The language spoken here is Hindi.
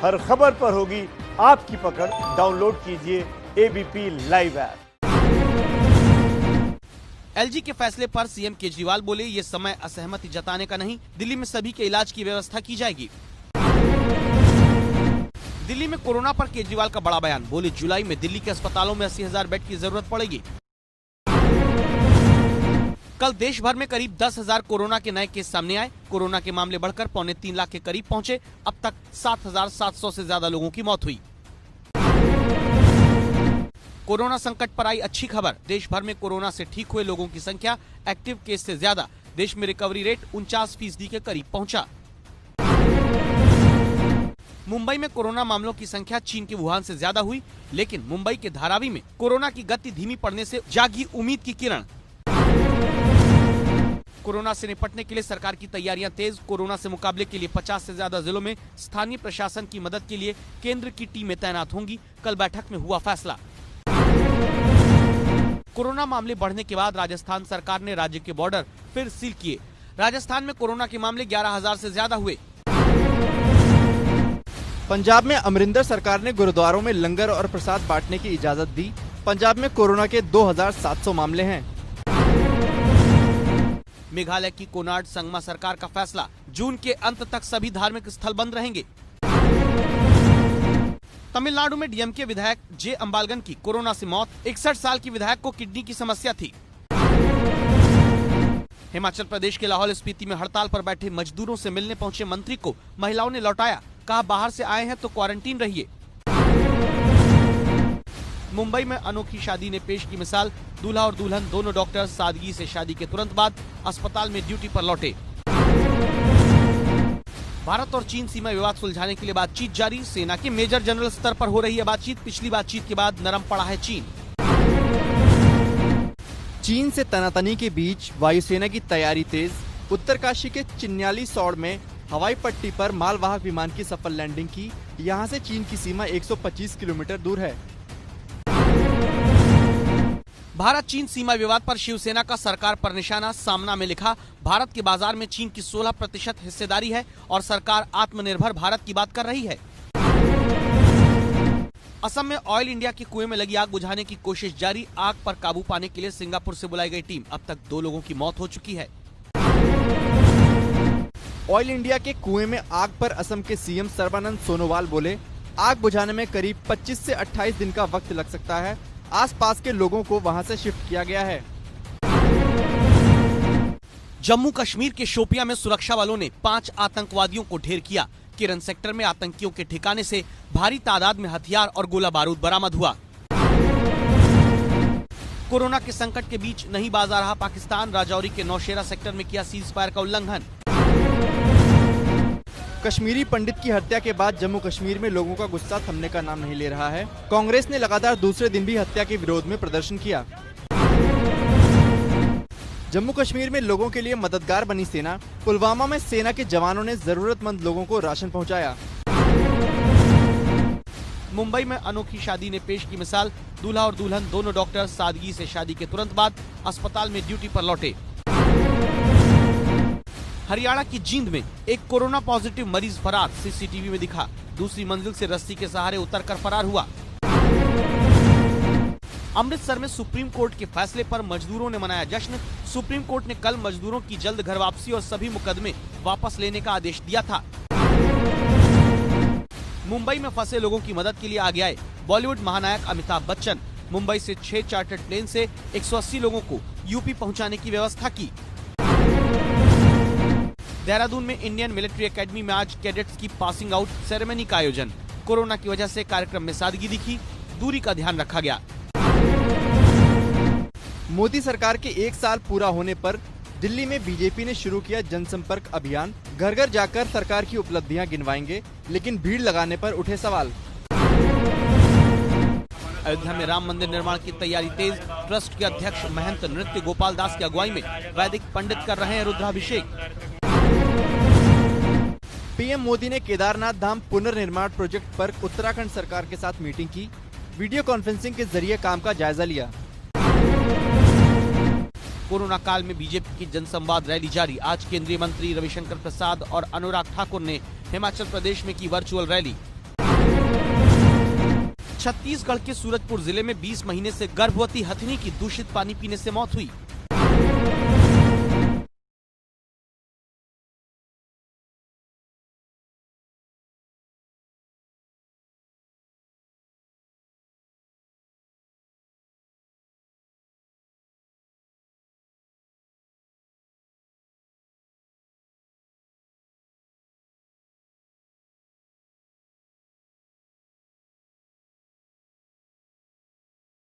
हर खबर पर होगी आपकी पकड़। डाउनलोड कीजिए एबीपी लाइव ऐप। एलजी के फैसले पर सीएम केजरीवाल बोले, ये समय असहमति जताने का नहीं, दिल्ली में सभी के इलाज की व्यवस्था की जाएगी। दिल्ली में कोरोना पर केजरीवाल का बड़ा बयान, बोले जुलाई में दिल्ली के अस्पतालों में 80,000 बेड की जरूरत पड़ेगी। कल देश भर में करीब 10,000 कोरोना के नए केस सामने आए। कोरोना के मामले बढ़कर 3.25 लाख के करीब पहुंचे। अब तक 7,700 से ज्यादा लोगों की मौत हुई। कोरोना संकट पर आई अच्छी खबर, देश भर में कोरोना से ठीक हुए लोगों की संख्या एक्टिव केस से ज्यादा। देश में रिकवरी रेट 49% के करीब पहुंचा। मुंबई में कोरोना मामलों की संख्या चीन के वुहान से ज्यादा हुई, लेकिन मुंबई के धारावी में कोरोना की गति धीमी पड़ने से जागी उम्मीद की किरण। कोरोना से निपटने के लिए सरकार की तैयारियां तेज। कोरोना से मुकाबले के लिए 50 से ज्यादा जिलों में स्थानीय प्रशासन की मदद के लिए केंद्र की टीमें तैनात होंगी। कल बैठक में हुआ फैसला। कोरोना मामले बढ़ने के बाद राजस्थान सरकार ने राज्य के बॉर्डर फिर सील किए। राजस्थान में कोरोना के मामले 11,000 से ज्यादा हुए। पंजाब में अमरिंदर सरकार ने गुरुद्वारों में लंगर और प्रसाद बांटने की इजाजत दी। पंजाब में कोरोना के 2,700 मामले हैं। मेघालय की कोनार्ड संगमा सरकार का फैसला, जून के अंत तक सभी धार्मिक स्थल बंद रहेंगे। तमिलनाडु में डीएमके विधायक जे अंबालगन की कोरोना से मौत। 61 साल की विधायक को किडनी की समस्या थी। हिमाचल प्रदेश के लाहौल स्पीति में हड़ताल पर बैठे मजदूरों से मिलने पहुंचे मंत्री को महिलाओं ने लौटाया, कहा बाहर से आए हैं तो क्वारंटीन रहिए। मुंबई में अनोखी शादी ने पेश की मिसाल, दूल्हा और दुल्हन दोनों डॉक्टर सादगी से शादी के तुरंत बाद अस्पताल में ड्यूटी पर लौटे। भारत और चीन सीमा विवाद सुलझाने के लिए बातचीत जारी। सेना के मेजर जनरल स्तर पर हो रही है बातचीत। पिछली बातचीत के बाद नरम पड़ा है चीन। चीन से तनातनी के बीच वायुसेना की तैयारी तेज। उत्तरकाशी के चिन्याली सौड़ में हवाई पट्टी पर मालवाहक विमान की सफल लैंडिंग की। यहां से चीन की सीमा 125 किलोमीटर दूर है। भारत चीन सीमा विवाद पर शिवसेना का सरकार पर निशाना, सामना में लिखा, भारत के बाजार में चीन की 16% हिस्सेदारी है और सरकार आत्मनिर्भर भारत की बात कर रही है। असम में ऑयल इंडिया के कुएं में लगी आग बुझाने की कोशिश जारी। आग पर काबू पाने के लिए सिंगापुर से बुलाई गई टीम। अब तक 2 लोगों की मौत हो चुकी है। ऑयल इंडिया के कुएं में आग पर असम के सीएम सर्बानंद सोनोवाल बोले, आग बुझाने में करीब 25 से 28 दिन का वक्त लग सकता है। आसपास के लोगों को वहां से शिफ्ट किया गया है। जम्मू कश्मीर के शोपियां में सुरक्षा बलों ने 5 आतंकवादियों को ढेर किया। किरण सेक्टर में आतंकियों के ठिकाने से भारी तादाद में हथियार और गोला बारूद बरामद हुआ। कोरोना के संकट के बीच नहीं बाजा रहा पाकिस्तान। राजौरी के नौशेरा सेक्टर में किया सीज फायर का उल्लंघन। कश्मीरी पंडित की हत्या के बाद जम्मू कश्मीर में लोगों का गुस्सा थमने का नाम नहीं ले रहा है। कांग्रेस ने लगातार दूसरे दिन भी हत्या के विरोध में प्रदर्शन किया। जम्मू कश्मीर में लोगों के लिए मददगार बनी सेना। पुलवामा में सेना के जवानों ने जरूरतमंद लोगों को राशन पहुंचाया। मुंबई में अनोखी शादी ने पेश की मिसाल, दूल्हा और दुल्हन दोनों डॉक्टर सादगी से शादी के तुरंत बाद अस्पताल में ड्यूटी पर लौटे। हरियाणा की जींद में एक कोरोना पॉजिटिव मरीज फरार, सीसीटीवी में दिखा। दूसरी मंजिल से रस्सी के सहारे उतरकर फरार हुआ। अमृतसर में सुप्रीम कोर्ट के फैसले पर मजदूरों ने मनाया जश्न। सुप्रीम कोर्ट ने कल मजदूरों की जल्द घर वापसी और सभी मुकदमे वापस लेने का आदेश दिया था। मुंबई में फंसे लोगों की मदद के लिए आगे आए बॉलीवुड महानायक अमिताभ बच्चन। मुंबई से 6 चार्टर्ड प्लेन से 180 लोगों को यूपी पहुंचाने की व्यवस्था की। देहरादून में इंडियन मिलिट्री एकेडमी में आज कैडेट्स की पासिंग आउट सेरेमनी का आयोजन। कोरोना की वजह से कार्यक्रम में सादगी दिखी, दूरी का ध्यान रखा गया। मोदी सरकार के 1 साल पूरा होने पर दिल्ली में बीजेपी ने शुरू किया जनसंपर्क अभियान। घर घर जाकर सरकार की उपलब्धियां गिनवाएंगे, लेकिन भीड़ लगाने पर उठे सवाल। अयोध्या में राम मंदिर निर्माण की तैयारी तेज। ट्रस्ट के अध्यक्ष महंत नृत्य गोपाल दास की अगुवाई में वैदिक पंडित कर रहे हैं रुद्राभिषेक। पीएम मोदी ने केदारनाथ धाम पुनर्निर्माण प्रोजेक्ट पर उत्तराखंड सरकार के साथ मीटिंग की। वीडियो कॉन्फ्रेंसिंग के जरिए काम का जायजा लिया। कोरोना काल में बीजेपी की जनसंवाद रैली जारी। आज केंद्रीय मंत्री रविशंकर प्रसाद और अनुराग ठाकुर ने हिमाचल प्रदेश में की वर्चुअल रैली। छत्तीसगढ़ के सूरजपुर जिले में 20 महीने से गर्भवती हथिनी की दूषित पानी पीने से मौत हुई।